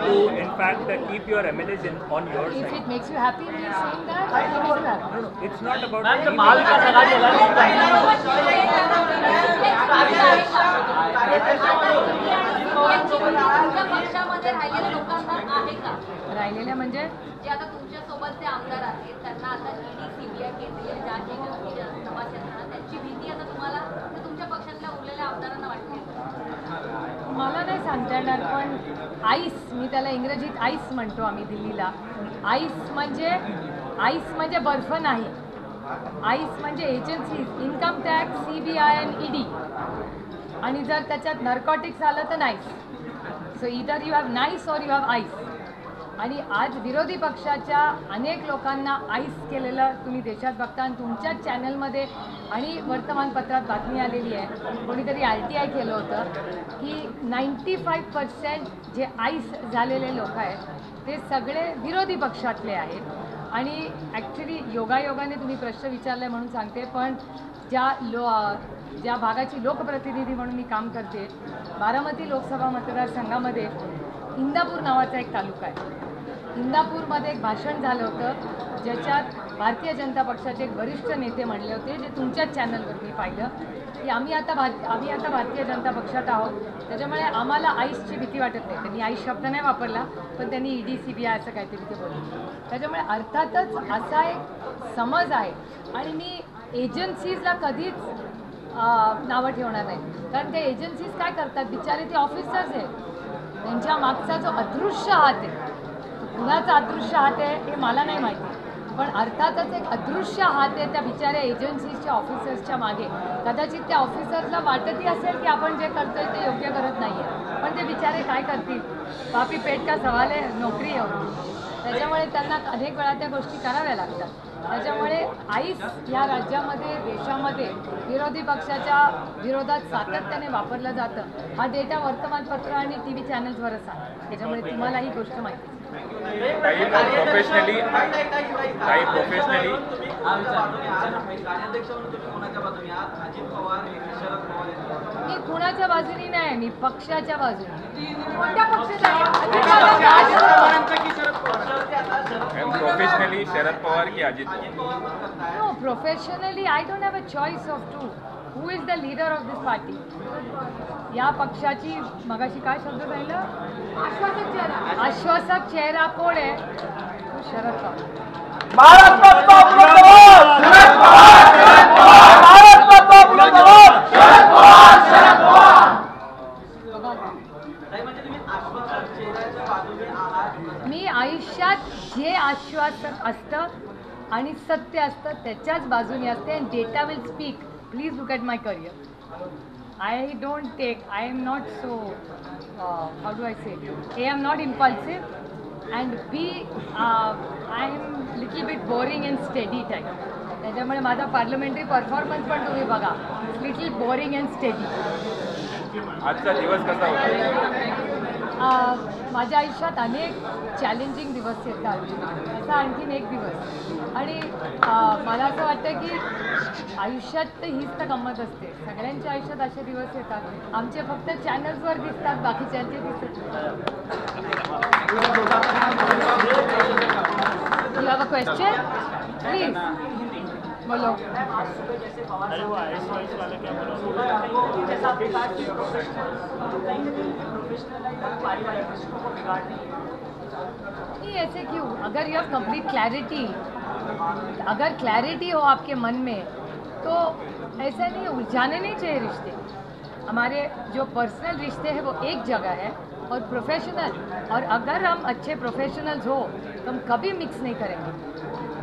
[SPEAKER 9] to in fact keep your MLAs on your
[SPEAKER 2] If
[SPEAKER 9] side?
[SPEAKER 2] it makes you happy me saying that, it makes you happy.
[SPEAKER 9] No, it's not about
[SPEAKER 3] ma'am, महाविकास आघाडीला
[SPEAKER 5] तुमच्या पक्षामध्ये राहिलेल्या लोकांना आहे का?
[SPEAKER 2] राहिलेल्या म्हणजे
[SPEAKER 5] जे आता तुमच्या सोबतचे आमदार आहेत त्यांना आता ईडी सीबीआय केंद्रीय जांच एजन्सीच्या तपासण्यात त्यांची भीती आता तुम्हाला तुमच्या पक्षातल्या उरलेल्या आमदारांना वाटते?
[SPEAKER 2] मला नाही सांगता येणार. पण आईस, मी त्याला इंग्रजीत आईस म्हणतो आम्ही दिल्लीला. आईस म्हणजे बर्फ नाही. आईस म्हणजे एजन्सीज, इन्कम टॅक्स, CBI आणि ED, आणि जर त्याच्यात नर्कॉटिक्स आलं तर nice. So either you have nice or you have ice. आणि आज विरोधी पक्षाच्या अनेक लोकांना आईस केलेलं तुम्ही देशात बघता. आणि तुमच्याच चॅनलमध्ये आणि वर्तमानपत्रात बातमी आलेली आहे, कोणीतरी RTI केलं होतं की 95% जे आईस झालेले लोक आहेत ते सगळे विरोधी पक्षातले आहेत. आणि ॲक्च्युली योगायोगाने तुम्ही प्रश्न विचारला म्हणून सांगते, पण ज्या भागाची लोकप्रतिनिधी म्हणून मी काम करते, बारामती लोकसभा मतदारसंघामध्ये इंदापूर नावाचा एक तालुका आहे. इंदापूरमध्ये एक भाषण झालं होतं ज्याच्यात भारतीय जनता पक्षाचे एक वरिष्ठ नेते म्हणले होते, जे तुमच्याच चॅनलवर मी पाहिलं, की आम्ही आता भारतीय जनता पक्षात आहोत, त्याच्यामुळे आम्हाला आईसची भीती वाटत नाही. त्यांनी आईस शब्द नाही वापरला, पण त्यांनी ED CBI असं काहीतरी ते बोलले. त्याच्यामुळे अर्थातच असा एक समज आहे. आणि मी एजन्सीजला कधीच नावं ठेवणार नाही, कारण ते एजन्सीज काय करतात, बिचारे ते ऑफिसर्स आहेत, त्यांच्या मागचा जो अदृश्य हात आहे, कुणाचा अदृश्य हात आहे हे मला नाही माहिती, पण अर्थातच एक अदृश्य हात आहे त्या बिचाऱ्या एजन्सीजच्या ऑफिसर्सच्या मागे. कदाचित त्या ऑफिसर्सला वाटतही असेल की आपण जे करतोय ते योग्य करत नाही आहे, पण ते बिचारे काय करतील, पापी पेट का सवाल आहे, नोकरी होती. त्याच्यामुळे त्यांना अनेक वेळा त्या गोष्टी कराव्या लागतात. त्याच्यामुळे आईस या राज्यामध्ये, देशामध्ये विरोधी पक्षाच्या विरोधात सातत्याने वापरलं जातं. हा डेटा वर्तमानपत्र आणि TV चॅनल्सवरच आहे, त्याच्यामुळे तुम्हाला ही गोष्ट माहिती.
[SPEAKER 11] प्रोफेशनली
[SPEAKER 2] मी कुणाच्या बाजूनी नाही, मी पक्षाच्या बाजूने.
[SPEAKER 1] कोणत्या पक्षाच्या?
[SPEAKER 11] प्रोफेशनली शरद पवार की Ajit?
[SPEAKER 2] No, professionally I don't have a choice of two. Who is the leader of this party? या पक्षाची मगाशी काय शब्द राहिलं?
[SPEAKER 1] आश्वासक चेहरा.
[SPEAKER 2] आश्वासक चेहरा कोण आहे? तो शरद पवार. मी आयुष्यात जे आश्वासक असतं आणि सत्य असतं त्याच्याच बाजूने असते. And data will speak. Please look at my career. I don't take, I am not so, how do I say, A, I am not impulsive, and B, I am little bit boring and steady type. त्याच्यामुळे माझा पार्लमेंटरी परफॉर्मन्स पण तुम्ही बघा, लिटल बोरिंग अँड स्टेडी.
[SPEAKER 11] आजचा दिवस कसा होता?
[SPEAKER 2] माझ्या आयुष्यात अनेक चॅलेंजिंग दिवस येतात, असा आणखीन एक दिवस. आणि मला असं वाटतं की आयुष्यात तर हीच तर गंमत असते. सगळ्यांच्या आयुष्यात असे दिवस येतात, आमचे फक्त चॅनल्सवर दिसतात, बाकीच्यांचे दिसत. You have a question please बोलो.
[SPEAKER 9] अरे वो आईएस वाइस वाले क्या बोलो?
[SPEAKER 2] नहीं ऐसे क्यों? अगर यू हैव कंप्लीट क्लैरिटी, अगर क्लैरिटी हो आपके मन में तो ऐसा नहीं, उलझाने नहीं चाहिए रिश्ते. हमारे जो पर्सनल रिश्ते हैं वो एक जगह है और प्रोफेशनल, और अगर हम अच्छे प्रोफेशनल्स हो तो हम कभी मिक्स नहीं करेंगे.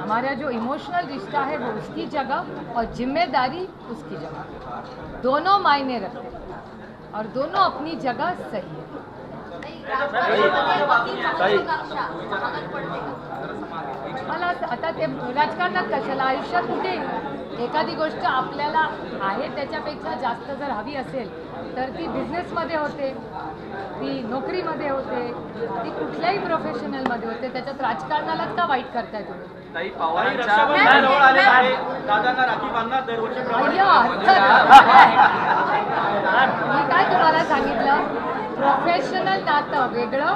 [SPEAKER 2] हमारा जो इमोशनल रिश्ता है वो उसकी जगह और जिम्मेदारी उसकी जगह, दोनों मायने रखते हैं और दोनों अपनी जगह सही है. मला आता ते राजकारणात कशाला, आयुष्यात कुठे एखादी गोष्ट आपल्याला आहे त्याच्यापेक्षा जास्त जर हवी असेल तर ती बिझनेसमध्ये होते, ती नोकरीमध्ये होते, ती कुठल्याही प्रोफेशनलमध्ये होते. त्याच्यात राजकारणालाच का वाईट करताय तुम्ही?
[SPEAKER 3] ताई पवारांच्या
[SPEAKER 7] दादांना राखी बांधणार दरवर्षी.
[SPEAKER 2] मी काय तुम्हाला सांगितलं, प्रोफेशनल नातं वेगळं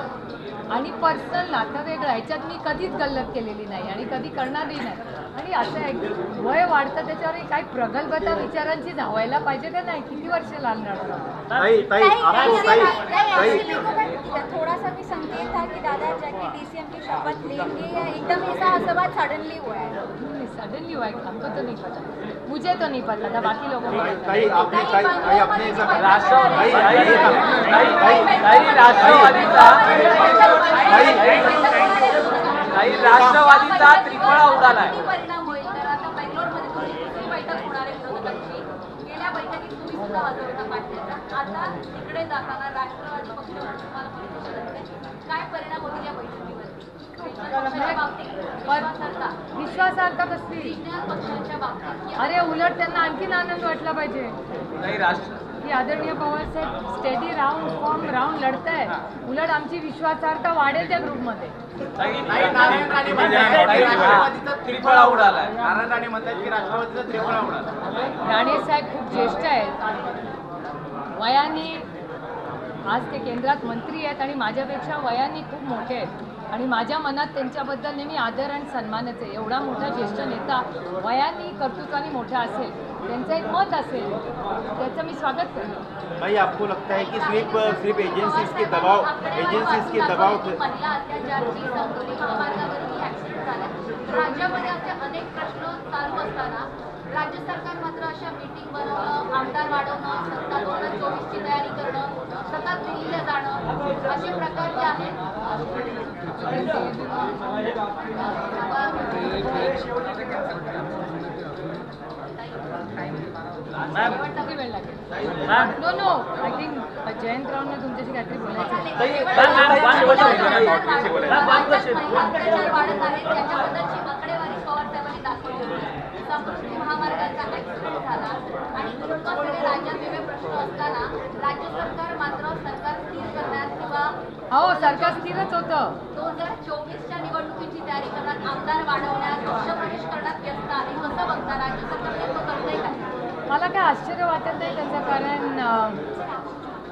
[SPEAKER 2] आणि पर्सनल नातं वेगळं. ह्याच्यात मी कधीच गल्लत केलेली नाही आणि कधी करणारही नाही. आणि असं आहे वय वाढतं त्याच्यावर काही प्रगल्भता विचारांची धावायला पाहिजे का नाही? किती वर्ष लालणार.
[SPEAKER 12] थोड़ा सा भी संकेत था कि दादा जाके DCM की शपथ लेंगे या एकदम ऐसा बात सडनली हुआ है?
[SPEAKER 2] सडनली हुआ है, हमको तो नहीं पता, मुझे तो नहीं पता था, बाकी लोगों को
[SPEAKER 3] राष्ट्रवादीचा त्रिफळा उडालाय.
[SPEAKER 5] परिणाम होईल तर आता बेंगलोरमध्ये वाजवता पाटलांचा. आता तिकडे जाताना राष्ट्रवादी पक्ष तुम्हाला परिषद काय परिणाम होतील या बैठकीवरती? पक्षाच्या बाबतीत विश्वासार्हता,
[SPEAKER 2] विश्वासार्हता कसली?
[SPEAKER 5] विज्ञान पक्षाच्या बाबतीत
[SPEAKER 2] अरे उलट त्यांना आणखीन आनंद वाटला पाहिजे
[SPEAKER 3] काही राष्ट्र
[SPEAKER 2] की आदरणीय पवार साहेब स्टेडी राऊंड फॉर्म राऊंड लढताय. उलट आमची विश्वासार्हता वाढेल त्या ग्रुपमध्ये.
[SPEAKER 7] राष्ट्रवादीचा त्रिफळा उडालाय. नारायण राणे म्हणतात की राष्ट्रवादीचा त्रिफळा उडाला.
[SPEAKER 2] राणे साहेब खूप ज्येष्ठ आहेत वयाने. आज ते केंद्रात मंत्री आहेत आणि माझ्यापेक्षा वयाने खूप मोठे आहेत आणि माझ्या मनात त्यांच्याबद्दल नेहमी आदर आणि सन्मानच आहे. एवढा मोठा ज्येष्ठ नेता वयाने कर्तृत्वाने मोठा असेल, त्यांचं एक मत असेल, त्याचं मी स्वागत करतो.
[SPEAKER 10] भाई आपको लगता है कि सिर्फ एजेंसीज के दबाव
[SPEAKER 5] महिला अत्याचारची संतोली महामार्गावरही ऍक्सिडेंट झाला. राज्यामध्ये असे अनेक प्रश्न चालू असताना राज्य सरकार मात्र अशा मीटिंग बनवणं, आमदार वाढवणं, सत्ता 2024ची तयारी करणं, सतत दिल्लीला जाणं असे प्रकार जे आहेत
[SPEAKER 2] किती वेळ लागेल? नो नो आय थिंक जयंतरावने तुमच्याशी काहीतरी बोलायचं आहे.
[SPEAKER 5] अत्याचार वाढत आहेत त्याच्याबद्दलची आकडेवारी पवार साहेबांनी दाखवली होती. समृद्धी महामार्गाचा ऍक्सिडेंट झाला आणि इतकं सगळे राज्यात वेगळे प्रश्न असताना राज्य सरकार मात्र सरकार स्थिर करण्यात किंवा
[SPEAKER 2] हो सरकार स्थिरच होतं.
[SPEAKER 5] 2024च्या निवडणुकीची तयारी करण्यात, आमदार वाढवण्यात, पक्षप्रवेश करण्यात व्यस्त आहे. कसं बघता राज्य सरकार नेमकं करतंय काय?
[SPEAKER 2] मला काय आश्चर्य वाटत नाही त्याचं, कारण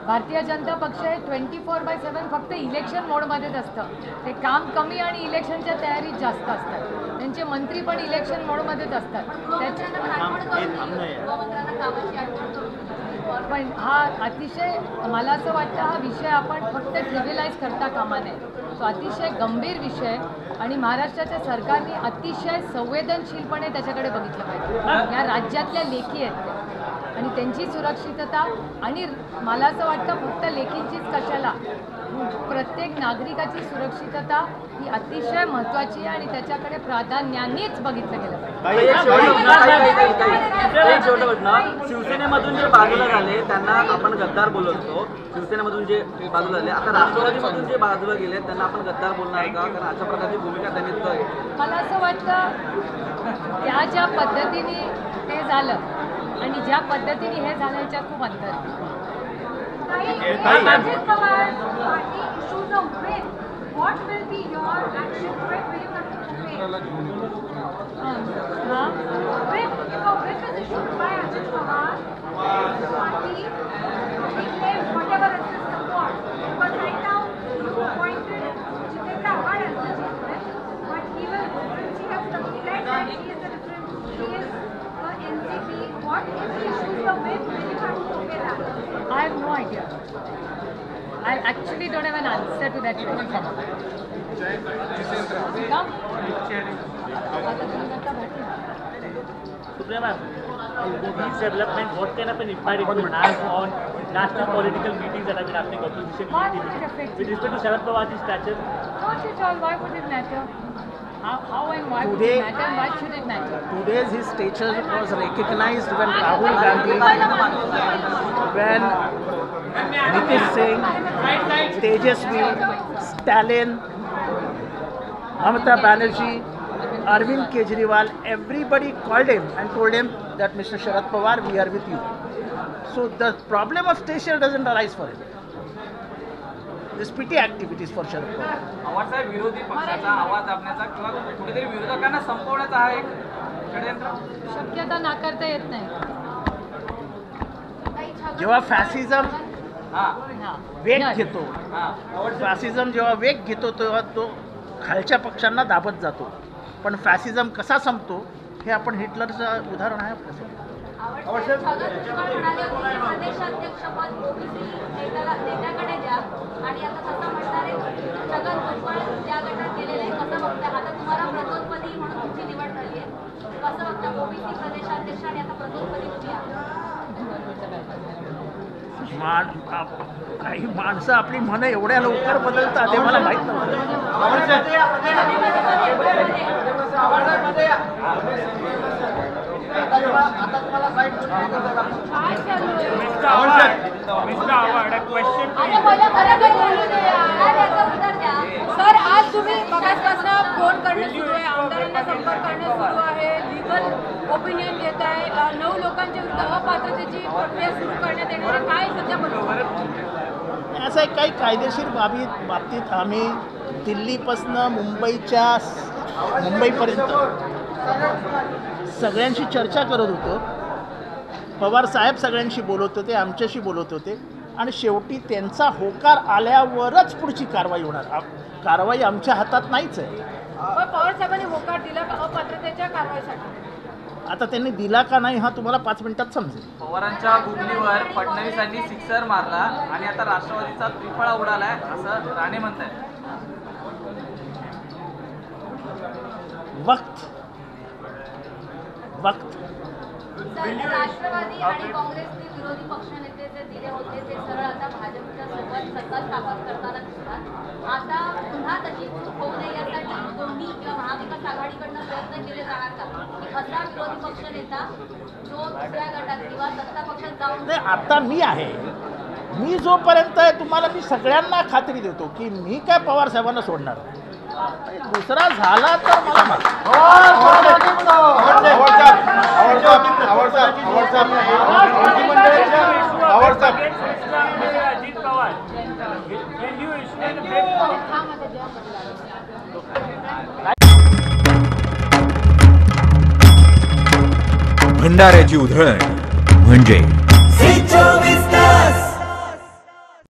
[SPEAKER 2] भारतीय जनता पक्ष हे 24/7 फक्त इलेक्शन मोडमध्येच असतं. ते काम कमी आणि इलेक्शनच्या तयारीत जास्त असतात. त्यांचे मंत्री पण इलेक्शन मोडमध्येच असतात. पण हा अतिशय, मला असं वाटतं हा विषय आपण फक्त ट्रिव्हिलाइज करता कामा नये. तो अतिशय गंभीर विषय आणि महाराष्ट्राच्या सरकारने अतिशय संवेदनशीलपणे त्याच्याकडे बघितलं पाहिजे. या राज्यातल्या लेखी आहेत आणि त्यांची सुरक्षितता, आणि मला असं वाटतं फक्त लेखींचीच कशाला, प्रत्येक नागरिकाची सुरक्षितता ही अतिशय महत्त्वाची आहे आणि त्याच्याकडे प्राधान्यानेच बघितलं गेलं पाहिजे.
[SPEAKER 8] शिवसेनेमधून जे बाजूला झाले त्यांना आपण गद्दार बोलतो. शिवसेनेमधून जे बाजूला झाले, आता राष्ट्रवादीमधून जे बाजूला गेले त्यांना आपण गद्दार बोलणार का? कारण अशा प्रकारची भूमिका त्यांनी
[SPEAKER 2] मला असं वाटतं त्या ज्या पद्धतीने ते झालं आणि ज्या पद्धतीने हे झालं याच्यात खूप अंतर आहे. I have no idea. I actually don't have an answer to that question.
[SPEAKER 9] Suprema, these developments, what kind of an impact it will have on national political meetings that have been happening, opposition
[SPEAKER 2] Why would it
[SPEAKER 9] meetings,
[SPEAKER 2] affect
[SPEAKER 9] with
[SPEAKER 2] you?
[SPEAKER 9] respect to Sharad Pawar's stature?
[SPEAKER 2] Not at all. Why would it matter? How and why would
[SPEAKER 13] Today-
[SPEAKER 2] it matter and why should it matter?
[SPEAKER 13] Today's his stature was recognized when Rahul Gandhi, when Nitish Singh, Tejasvi, Stalin, Mamata Banerjee, Arvind Kejriwal, everybody called him and told him that Mr. Sharad Pawar, we are with you. So the problem of stature doesn't arise for him. This petty activities for Sharad Pawar.
[SPEAKER 3] Pawar साहेब विरोधी पक्षाचा आवाज दाबण्याचा किंवा कुठेतरी विरोधकांना संपवण्याचा हा एक षडयंत्र.
[SPEAKER 2] शक्यता नाकारता येत नाही.
[SPEAKER 13] जेव्हा फॅसिझम
[SPEAKER 2] हा.
[SPEAKER 13] वेग
[SPEAKER 2] नाही.
[SPEAKER 13] घेतो, फॅसिझम जेव्हा वेग घेतो तेव्हा तो खालच्या पक्षांना दाबत जातो. पण फॅसिझम कसा संपतो हे आपण हिटलरचं उदाहरण आहे आपल्यासमोर.
[SPEAKER 5] प्रदेशाध्यक्षपद ओबीसी नेत्याकडे द्या आणि आता तसं म्हणणारे छगन भुजबळ ज्या गटात गेलेले आहे कसं बघता? आता तुम्हाला प्रतोदपदी म्हणून तुमची निवड झाली आहे, कसं बघता? ओबीसी प्रदेशाध्यक्ष आणि आता प्रतोदपदी तुम्ही आहात.
[SPEAKER 13] काही माणसं आपली मन एवढ्या लवकर बदलतात हे मला माहित नव्हतं.
[SPEAKER 9] Mr. Awad, a question to you.
[SPEAKER 1] Sir आज तुम्ही मगासपासून फोन करणं सुरू आहे, आमदारांना संपर्क करणं सुरू आहे, लिगल ओपिनियन घेत आहे, 9 लोकांच्या विरुद्ध अपात्रतेची प्रक्रिया सुरू करण्यात येणार आहे. काय सध्या परिस्थिती?
[SPEAKER 13] असं आहे, काही कायदेशीर बाबतीत आम्ही दिल्लीपासनं मुंबईपर्यंत सगळ्यांशी चर्चा करत होतो. पवार साहेब सगळ्यांशी बोलत होते, आमच्याशी बोलत होते आणि शेवटी त्यांचा होकार आल्यावरच पुढची कारवाई होणार. कारवाई आमच्या हातात नाहीच आहे.
[SPEAKER 1] पवार साहेबांनी होकार दिला का अपात्रतेच्या कारवाईसाठी?
[SPEAKER 13] आता त्यांनी दिला का नाही हा तुम्हाला 5 मिनिटात समजेल.
[SPEAKER 3] पवारांच्या बुकलीवर फडणवीसांनी सिक्सर मारला आणि आता राष्ट्रवादीचा त्रिफळा उडालाय असं राणे म्हणतायत.
[SPEAKER 13] वक्त
[SPEAKER 5] राष्ट्रवादी आणि काँग्रेसने विरोधी पक्षनेते जे दिले होते ते सरळ आता भाजपच्या सोबत सत्ता स्थापन करताना दिसतात. आता पुन्हा तशी चूक होऊ नये यासाठी दोन्ही किंवा महाविकास आघाडीकडनं प्रयत्न केले जाणार का की असा विरोधी पक्षनेता जो दुसऱ्या गटात किंवा सत्ता पक्षात जाऊन
[SPEAKER 13] नाही. आता मी आहे, मी जोपर्यंत आहे तुम्हाला मी सगळ्यांना खात्री देतो की मी काय पवार साहेबांना सोडणार. दुसरा झाला तर मला
[SPEAKER 9] Ajit Pawar, will you issue an
[SPEAKER 14] भंडाऱ्याची उधळण म्हणजे